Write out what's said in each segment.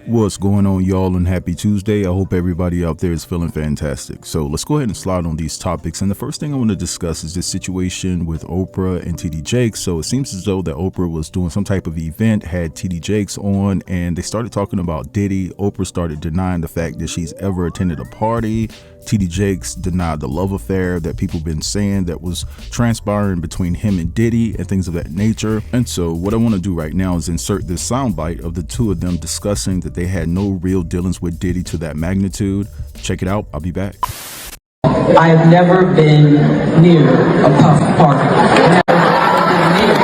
What's going on, y'all, and happy Tuesday. I hope everybody out there is feeling fantastic. So let's go ahead and slide on these topics. And the first thing I want to discuss is this situation with Oprah and TD Jakes. So it seems as though that Oprah was doing some type of event, had TD Jakes on, and they started talking about Diddy. Oprah started denying the fact that she's ever attended a party. TD Jakes denied the love affair that people been saying that was transpiring between him and Diddy and things of that nature. And so what I want to do right now is insert this soundbite of the two of them discussing that they had no real dealings with Diddy to that magnitude. Check it out. I'll be back. I have never been near a puff party. Never been near.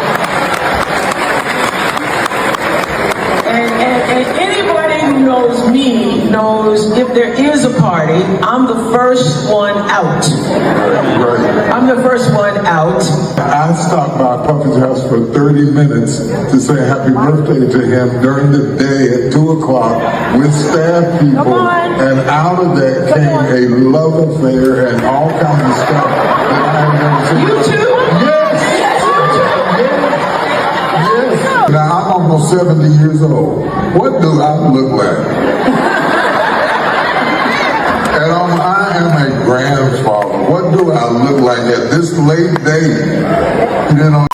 And anybody who knows me knows if there is a party, I'm the first one out. Right. I'm the first one out. I stopped by Puffy's house for 30 minutes to say happy birthday to him during the day at 2 o'clock with staff people. And out of that came a love affair and all kinds of stuff that I have never seen. You too? Yes. Yes. Now I'm almost 70 years old. What do I look like? And I am a grandfather. What do I look like at this late day? You know.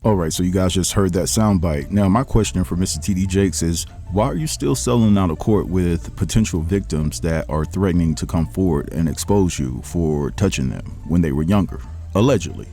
All right, so you guys just heard that soundbite. Now, my question for Mr. TD Jakes is, why are you still selling out of court with potential victims that are threatening to come forward and expose you for touching them when they were younger, allegedly?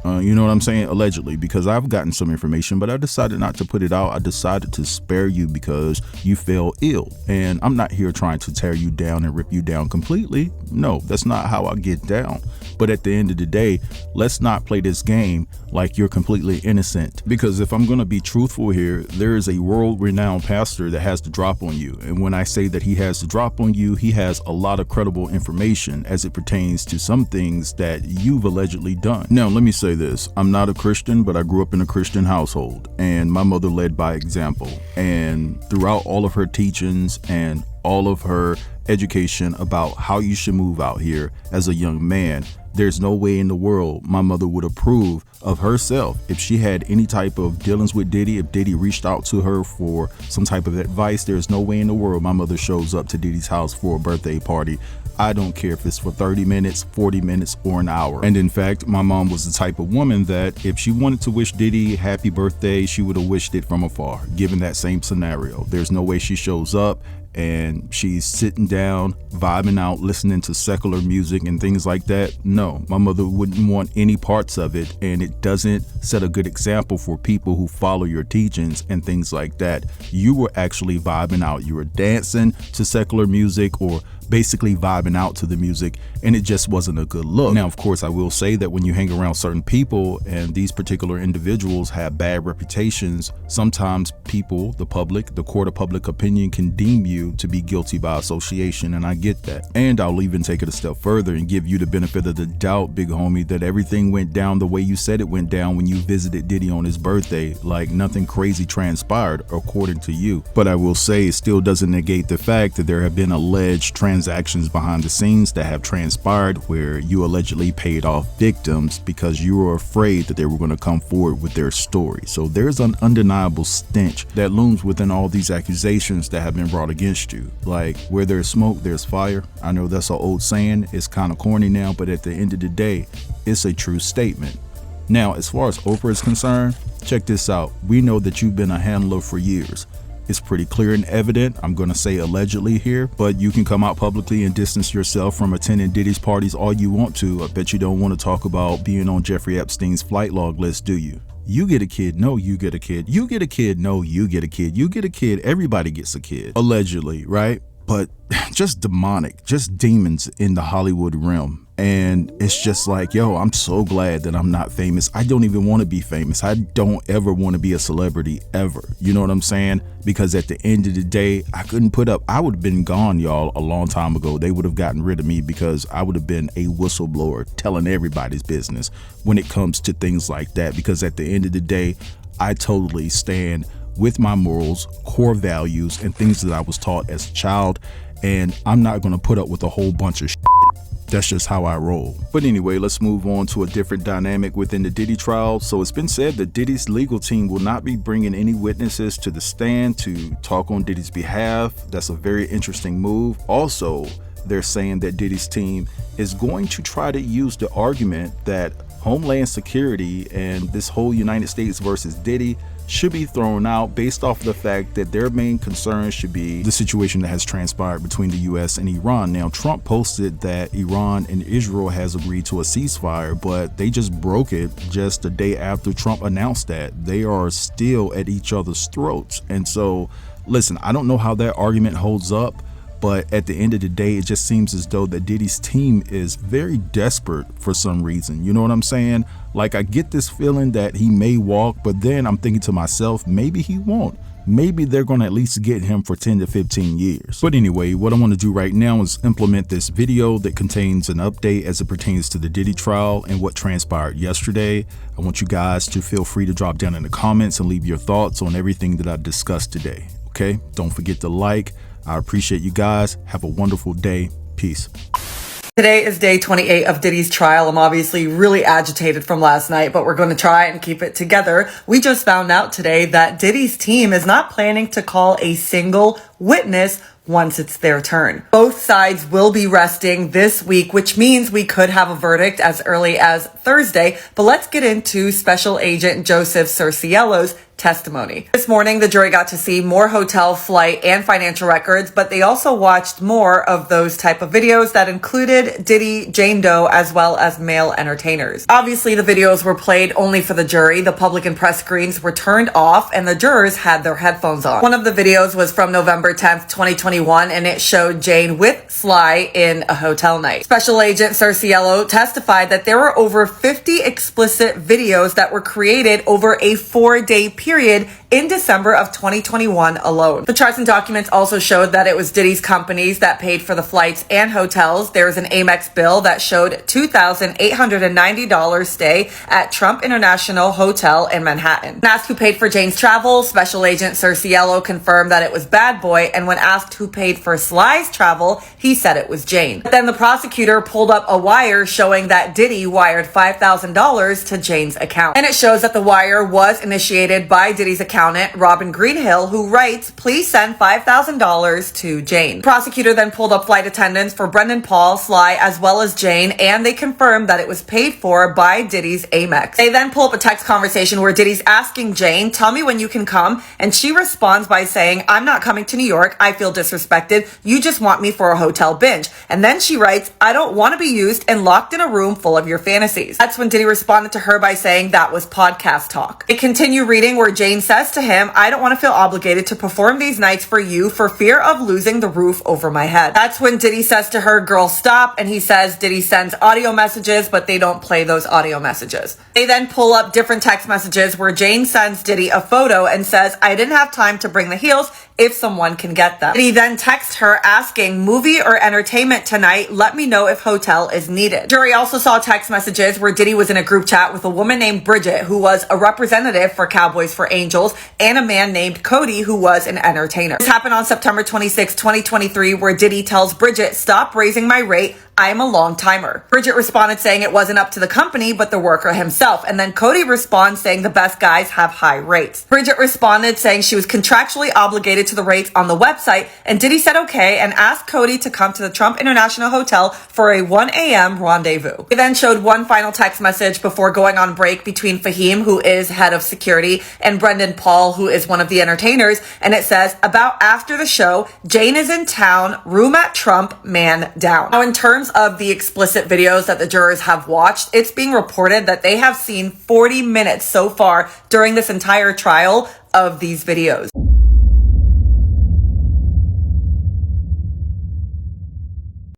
You know what I'm saying? Allegedly, because I've gotten some information, but I decided not to put it out. I decided to spare you because you fell ill. And I'm not here trying to tear you down and rip you down completely. No, that's not how I get down. But at the end of the day, let's not play this game like you're completely innocent. Because if I'm going to be truthful here, there is a world-renowned pastor that has the drop on you. And when I say that he has the drop on you, he has a lot of credible information as it pertains to some things that you've allegedly done. Now, let me say this. I'm not a Christian, but I grew up in a Christian household, and my mother led by example. And throughout all of her teachings and all of her education about how you should move out here as a young man, there's no way in the world my mother would approve of herself if she had any type of dealings with Diddy. If Diddy reached out to her for some type of advice, there's no way in the world my mother shows up to Diddy's house for a birthday party. I don't care if it's for 30 minutes, 40 minutes, or an hour. And in fact, my mom was the type of woman that if she wanted to wish Diddy happy birthday, she would have wished it from afar, given that same scenario. There's no way she shows up and she's sitting down, vibing out, listening to secular music and things like that. No, my mother wouldn't want any parts of it, and it doesn't set a good example for people who follow your teachings and things like that. You were actually vibing out. You were dancing to secular music or basically vibing out to the music, and it just wasn't a good look. Now, of course, I will say that when you hang around certain people and these particular individuals have bad reputations, sometimes people, the public, the court of public opinion can deem you to be guilty by association, and I get that. And I'll even take it a step further and give you the benefit of the doubt, big homie, that everything went down the way you said it went down when you visited Diddy on his birthday, like nothing crazy transpired according to you. But I will say it still doesn't negate the fact that there have been alleged transactions behind the scenes that have transpired where you allegedly paid off victims because you were afraid that they were going to come forward with their story. So there's an undeniable stench that looms within all these accusations that have been brought against you. Like, where there's smoke, there's fire. I know that's an old saying. It's kind of corny now, but at the end of the day, it's a true statement. Now, as far as Oprah is concerned, check this out. We know that you've been a handler for years. It's pretty clear and evident. I'm going to say allegedly here, but you can come out publicly and distance yourself from attending Diddy's parties all you want to. I bet you don't want to talk about being on Jeffrey Epstein's flight log list, do you? You get a kid. No, you get a kid. You get a kid. No, you get a kid. You get a kid. Everybody gets a kid. Allegedly, right? But just demonic, just demons in the Hollywood realm. And it's just like, yo, I'm so glad that I'm not famous. I don't even want to be famous. I don't ever want to be a celebrity ever. You know what I'm saying? Because at the end of the day, I couldn't put up. I would have been gone, y'all, a long time ago. They would have gotten rid of me because I would have been a whistleblower telling everybody's business when it comes to things like that. Because at the end of the day, I totally stand with my morals, core values, and things that I was taught as a child. And I'm not going to put up with a whole bunch of shit. That's just how I roll. But anyway, let's move on to a different dynamic within the Diddy trial. So it's been said that Diddy's legal team will not be bringing any witnesses to the stand to talk on Diddy's behalf. That's a very interesting move. Also, they're saying that Diddy's team is going to try to use the argument that Homeland Security and this whole United States versus Diddy should be thrown out based off of the fact that their main concern should be the situation that has transpired between the US and Iran. Now, Trump posted that Iran and Israel has agreed to a ceasefire, but they just broke it just a day after Trump announced that. They are still at each other's throats. And so, listen, I don't know how that argument holds up, but at the end of the day, it just seems as though that Diddy's team is very desperate for some reason. You know what I'm saying? Like, I get this feeling that he may walk, but then I'm thinking to myself, maybe he won't. Maybe they're going to at least get him for 10 to 15 years. But anyway, what I want to do right now is implement this video that contains an update as it pertains to the Diddy trial and what transpired yesterday. I want you guys to feel free to drop down in the comments and leave your thoughts on everything that I discussed today. Okay? Don't forget to like. I appreciate you guys. Have a wonderful day. Peace. Today is day 28 of Diddy's trial. I'm obviously really agitated from last night, but we're going to try and keep it together. We just found out today that Diddy's team is not planning to call a single witness once it's their turn. Both sides will be resting this week, which means we could have a verdict as early as Thursday. But let's get into Special Agent Joseph Cerciello's testimony. This morning, the jury got to see more hotel, flight, and financial records, but they also watched more of those type of videos that included Diddy, Jane Doe, as well as male entertainers. Obviously, the videos were played only for the jury. The public and press screens were turned off, and the jurors had their headphones on. One of the videos was from November 10th, 2021, and it showed Jane with Sly in a hotel night. Special Agent Cerciello testified that there were over 50 explicit videos that were created over a 4-day period in December of 2021 alone. The charts and documents also showed that it was Diddy's companies that paid for the flights and hotels. There was an Amex bill that showed $2,890 stay at Trump International Hotel in Manhattan. When asked who paid for Jane's travel, Special Agent Cerciello confirmed that it was Bad Boy, and when asked who paid for Sly's travel, he said it was Jane. But then the prosecutor pulled up a wire showing that Diddy wired $5,000 to Jane's account. And it shows that the wire was initiated by Diddy's accountant, Robin Greenhill, who writes, "Please send $5,000 to Jane." The prosecutor then pulled up flight attendants for Brendan Paul, Sly, as well as Jane, and they confirmed that it was paid for by Diddy's Amex. They then pull up a text conversation where Diddy's asking Jane, "Tell me when you can come," and she responds by saying, "I'm not coming to New York. I feel disrespected. You just want me for a hotel binge." And then she writes, "I don't want to be used and locked in a room full of your fantasies." That's when Diddy responded to her by saying that was podcast talk. They continue reading where Jane says to him, "I don't want to feel obligated to perform these nights for you for fear of losing the roof over my head." That's when Diddy says to her, "Girl, stop." And he says Diddy sends audio messages, but they don't play those audio messages. They then pull up different text messages where Jane sends Diddy a photo and says, "I didn't have time to bring the heels if someone can get them." Diddy then texts her asking, "Movie or entertainment tonight? Let me know if hotel is needed." Jury also saw text messages where Diddy was in a group chat with a woman named Bridget, who was a representative for Cowboys for Angels, and a man named Cody, who was an entertainer. This happened on September 26, 2023, where Diddy tells Bridget, "Stop raising my rate. I am a long timer." Bridget responded saying it wasn't up to the company, but the worker himself. And then Cody responds saying the best guys have high rates. Bridget responded saying she was contractually obligated to the rates on the website, and Diddy said okay and asked Cody to come to the Trump International Hotel for a 1 a.m. rendezvous. He then showed one final text message before going on break between Fahim, who is head of security, and Brendan Paul, who is one of the entertainers, and it says, "About after the show, Jane is in town, room at Trump, man down." Now, in terms of the explicit videos that the jurors have watched, it's being reported that they have seen 40 minutes so far during this entire trial of these videos.